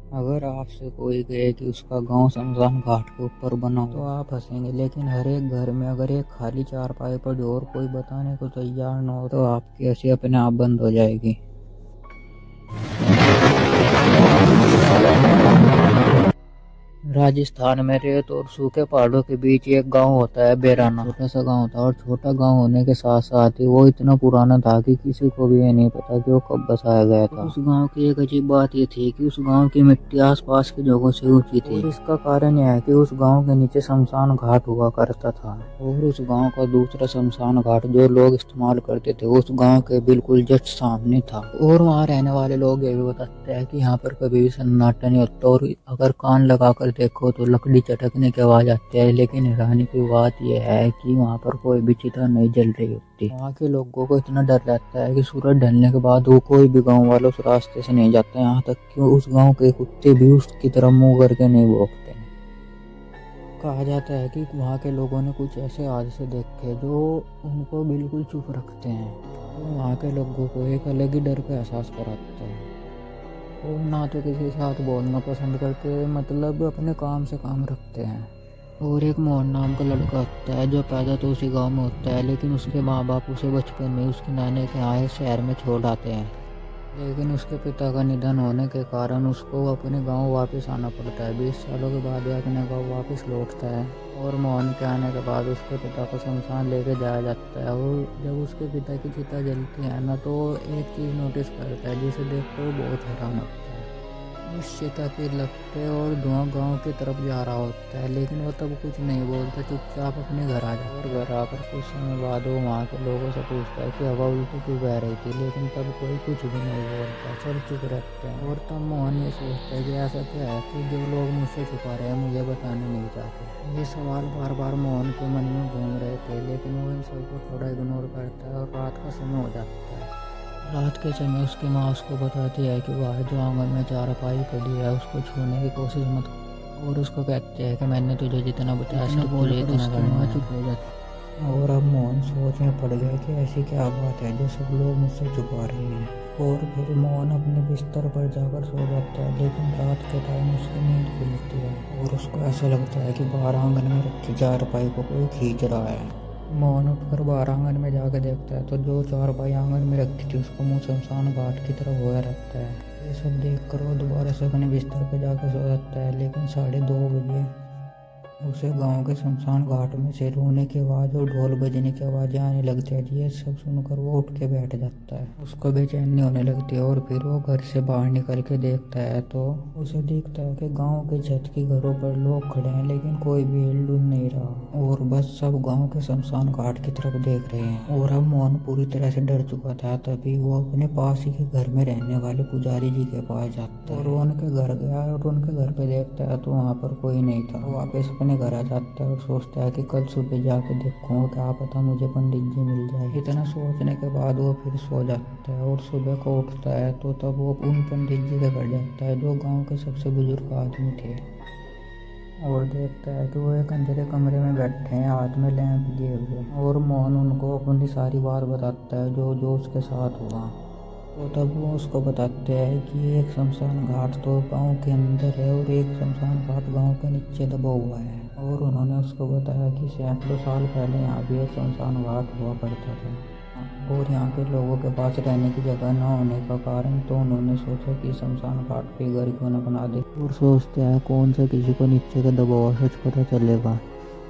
अगर आपसे कोई कहे कि उसका गांव शमशान घाट के ऊपर बना हो तो आप हंसेंगे, लेकिन हर एक घर में अगर एक खाली चारपाई पड़ी हो और कोई बताने को तैयार न हो तो आपकी हंसी अपने आप बंद हो जाएगी। राजस्थान में रेत और सूखे पहाड़ों के बीच एक गांव होता है बेराना। छोटा सा गांव था और छोटा गांव होने के साथ साथ ही वो इतना पुराना था कि किसी को भी ये नहीं पता कि वो कब बसाया गया था। उस गांव की एक अजीब बात ये थी कि उस गांव की मिट्टी आसपास की जगहों से ऊंची थी और इसका कारण यह है कि उस गांव के नीचे शमशान घाट हुआ करता था। और उस गांव का दूसरा शमशान घाट जो लोग इस्तेमाल करते थे उस गांव के बिल्कुल जस्ट सामने था। और वहाँ रहने वाले लोग ये भी बताते हैं कि यहाँ पर कभी भी सन्नाटा नहीं होता और अगर कान लगाकर देखो तो लकड़ी चटकने की आवाज आती है। लेकिन हैरानी की बात यह है कि वहाँ पर कोई भी चिता नहीं जल रही होती। वहाँ के लोगों को इतना डर रहता है कि सूरज ढलने के बाद वो कोई भी गाँव वाला उस रास्ते से नहीं जाता। यहाँ तक कि उस गाँव के कुत्ते भी उसकी तरफ मुंह करके नहीं भौंकते। कहा जाता है कि वहाँ के लोगों ने कुछ ऐसे हादसे देखे जो उनको बिल्कुल चुप रखते हैं। तो वहाँ के लोगों को एक अलग ही डर का एहसास कराते हैं। वो ना तो किसी के साथ बोलना पसंद करते, मतलब अपने काम से काम रखते हैं। और एक मोहन नाम का लड़का होता है जो पैदा तो उसी गांव में होता है, लेकिन उसके माँ बाप उसे बचपन में उसके नानी के यहाँ शहर में छोड़ आते हैं। लेकिन उसके पिता का निधन होने के कारण उसको अपने गांव वापस आना पड़ता है। 20 सालों के बाद वह अपने गांव वापस लौटता है और मोहन के आने के बाद उसके पिता को शमशान लेके जाया जाता है। और जब उसके पिता की चिता जलती है ना तो एक चीज़ नोटिस करता है जिसे देख कर वो बहुत हैरान होता है। उस चिता की लपटें और धुआं गांव की तरफ जा रहा होता है, लेकिन वो तब कुछ नहीं बोलता, चुपचाप अपने घर आ जाता है। और घर आकर कुछ समय बाद वो वहाँ के लोगों से पूछता है कि हवा उल्टी क्यों बह रही थी, लेकिन तब कोई कुछ भी नहीं बोलता, सब चुप रहते हैं। और तब मोहन ये सोचता है कि ऐसा क्या है कि जो लोग मुझसे छुपा रहे हैं मुझे बताने नहीं चाहते। ये सवाल बार बार मोहन के मन में घूम रहे थे, लेकिन वो इन सबको थोड़ा इग्नोर करता है और रात का समय हो जाता है। रात के समय उसकी माँ उसको बताती है कि बाहर जो आंगन में चारपाई पड़ी है उसको छूने की कोशिश मत कर। और उसको कहते हैं कि मैंने तुझे जितना बताया सब तुझे इतना करना है। चुप हो जाता। और अब मोहन सोच में पड़ गया कि ऐसी क्या बात है जो सब लोग मुझसे छुपा रहे हैं। और फिर मोहन अपने बिस्तर पर जाकर सो जाता है, लेकिन रात के टाइम उसकी नींद खुलती है और उसको ऐसा लगता है कि बाहर आंगन में रखी चारपाई को कोई खींच रहा है। मोहन उठकर बाहर आंगन में जाकर देखता है तो जो चारपाई आंगन में रखी थी उसको मुंह शमशान घाट की तरफ हुआ रहता है। ये सब देख कर वो दोबारा से अपने बिस्तर पर जाकर सो जाता है, लेकिन 2:30 बजे उसे गांव के शमशान घाट में से रोने की आवाज़ और ढोल बजने की आवाज़ें आने लगती है। ये सब सुनकर वो उठ के बैठ जाता है, उसको बेचैनी होने लगती है। और फिर वो घर से बाहर निकल के देखता है तो उसे दिखता है कि गांव के छत के घरों पर लोग खड़े हैं, लेकिन कोई भी हिलडुल नहीं रहा और बस सब गांव के शमशान घाट की तरफ देख रहे हैं। और अब मोहन पूरी तरह से डर चुका था, तभी वो अपने पास ही के घर में रहने वाले पुजारी जी के पास जाता है और वो उनके घर गया और उनके घर पे देखता है तो वहाँ पर कोई नहीं था। वो वापस अपने घर आ जाता है और सोचता है कि कल सुबह जाके देखूंगा, क्या पता मुझे पंडित जी मिल जाए। इतना सोचने के बाद वो फिर सो जाता है और सुबह को उठता है तो तब वो उन पंडित जी के घर जाता है जो गांव के सबसे बुजुर्ग आदमी थे और देखता है कि वो एक अंधेरे कमरे में बैठे हैं हाथ में लैंप लिए हुए। और मोहन उनको अपनी सारी बात बताता है जो जो उसके साथ हुआ। तो तब वो उसको बताते हैं कि एक शमशान घाट तो गांव के अंदर है और एक शमशान घाट गांव के नीचे दबा हुआ है। और उन्होंने उसको बताया कि सैकड़ों साल पहले यहाँ भी एक शमशान घाट हुआ करता था और यहाँ के लोगों के पास रहने की जगह न होने का कारण तो उन्होंने सोचा कि शमशान घाट पे घर क्यों न बना दे। और सोचते हैं कौन सा किसी को नीचे का दबाव सच पता चलेगा।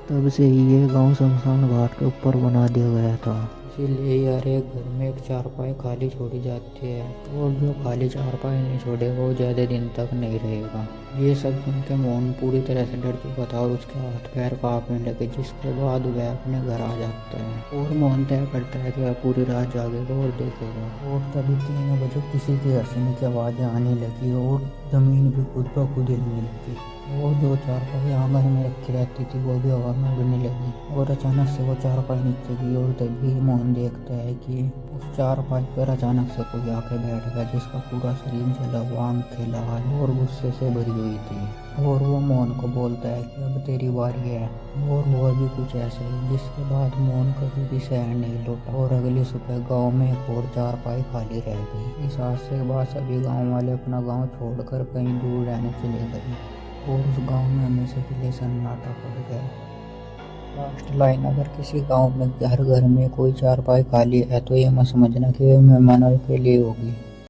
तब से ही ये गांव शमशान घाट के ऊपर बना दिया गया था। इसीलिए हर एक घर में एक चारपाई खाली छोड़ी जाती है और जो खाली चारपाई नहीं छोड़ेगा वो ज़्यादा दिन तक नहीं रहेगा। ये सब सुन के मोहन पूरी तरह से डर चुका था और उसके हाथ पैर कांपने लगे, जिसके बाद वह अपने घर आ जाता है। और मोहन तय करता है कि वह पूरी रात जागेगा और देखेगा। और तभी 3 बजे किसी की हंसने की आवाज़ें आने लगी और ज़मीन भी खुद ब खुद हिलने लगी और जो चारपाई आंगन में रखी रहती थी वो भी हवा में उड़ने लगी। और अचानक से वो चारपाई नीचे गिरी और तभी मोहन देखता है कि उस चारपाई पर अचानक से कोई आके बैठ गया जिसका पूरा शरीर जला हुआ, आंखें लाल और गुस्से से भरी हुई थी। और वो मोहन को बोलता है कि अब तेरी बारी है। और हुआ भी कुछ ऐसे ही, जिसके बाद मोहन कभी भी शहर नहीं लौटा और अगली सुबह गांव में एक और चारपाई खाली रह गई। इस हादसे के बाद सभी गांव वाले अपना गांव छोड़कर लेकर कहीं दूर रहने चले गए और उस गांव में हमेशा के लिए सन्नाटा पड़ गया। लास्ट लाइन, अगर किसी गांव में हर घर में कोई चारपाई खाली है तो ये मत समझना कि वे मेहमानों के लिए होगी।